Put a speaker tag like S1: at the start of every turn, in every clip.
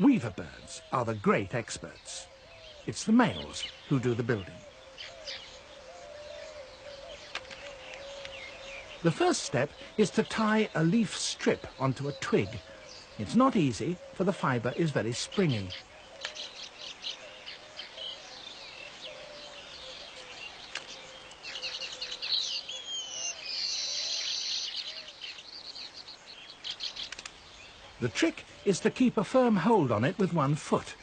S1: Weaver birds are the great experts. It's the males who do the building. The first step is to tie a leaf strip onto a twig. It's not easy, for the fibre is very springy. The trick is to keep a firm hold on it with one foot.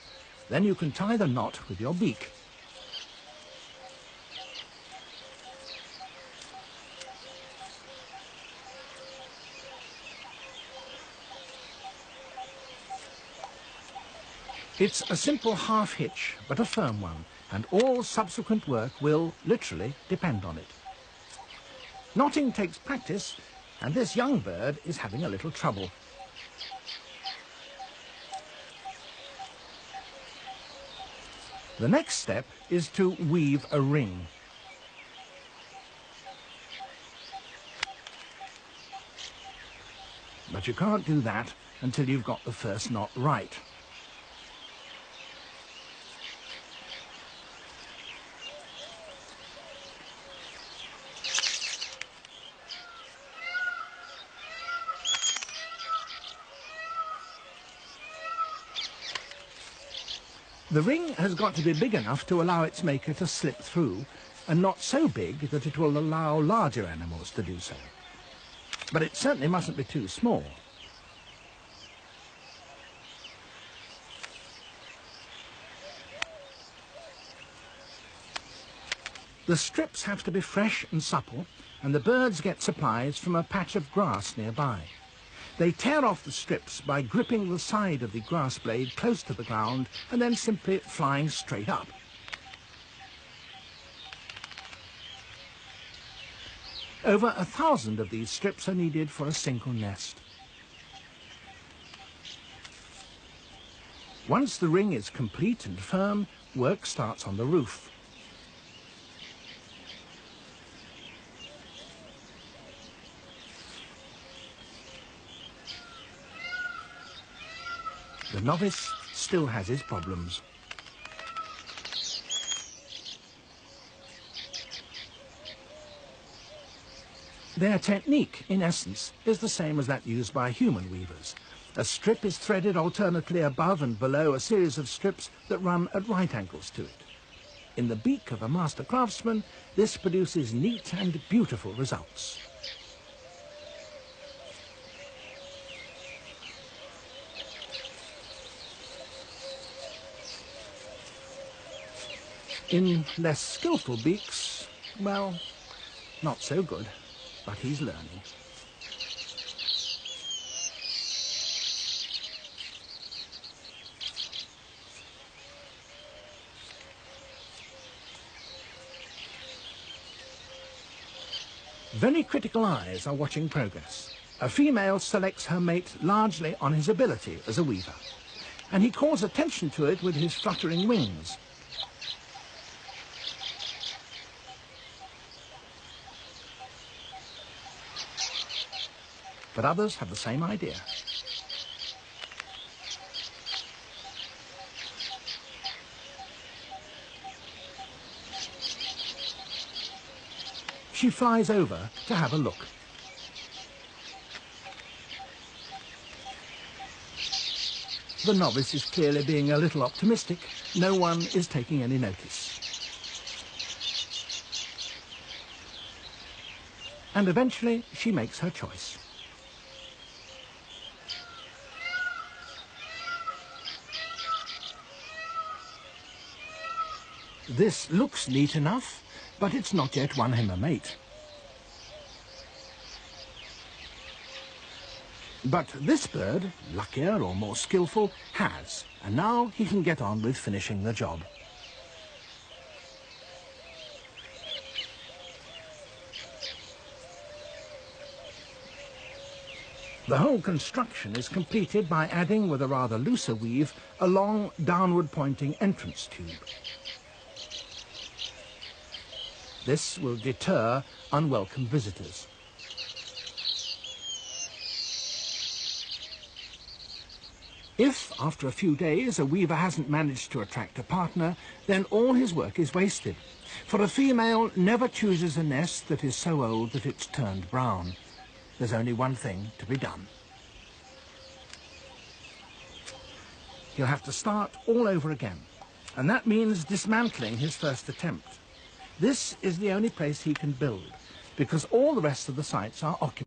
S1: Then you can tie the knot with your beak. It's a simple half hitch, but a firm one, and all subsequent work will literally depend on it. Knotting takes practice, and this young bird is having a little trouble. The next step is to weave a ring. But you can't do that until you've got the first knot right. The ring has got to be big enough to allow its maker to slip through, and not so big that it will allow larger animals to do so. But it certainly mustn't be too small. The strips have to be fresh and supple, and the birds get supplies from a patch of grass nearby. They tear off the strips by gripping the side of the grass blade close to the ground and then simply flying straight up. Over 1,000 of these strips are needed for a single nest. Once the ring is complete and firm, work starts on the roof. The novice still has his problems. Their technique, in essence, is the same as that used by human weavers. A strip is threaded alternately above and below a series of strips that run at right angles to it. In the beak of a master craftsman, this produces neat and beautiful results. In less skillful beaks, well, not so good, but he's learning. Very critical eyes are watching progress. A female selects her mate largely on his ability as a weaver, and he calls attention to it with his fluttering wings. But others have the same idea. She flies over to have a look. The novice is clearly being a little optimistic. No one is taking any notice. And eventually she makes her choice. This looks neat enough, but it's not yet won him a mate. But this bird, luckier or more skillful, has, and now he can get on with finishing the job. The whole construction is completed by adding, with a rather looser weave, a long downward-pointing entrance tube. This will deter unwelcome visitors. If, after a few days, a weaver hasn't managed to attract a partner, then all his work is wasted. For a female never chooses a nest that is so old that it's turned brown. There's only one thing to be done. He'll have to start all over again, and that means dismantling his first attempt. This is the only place he can build, because all the rest of the sites are occupied.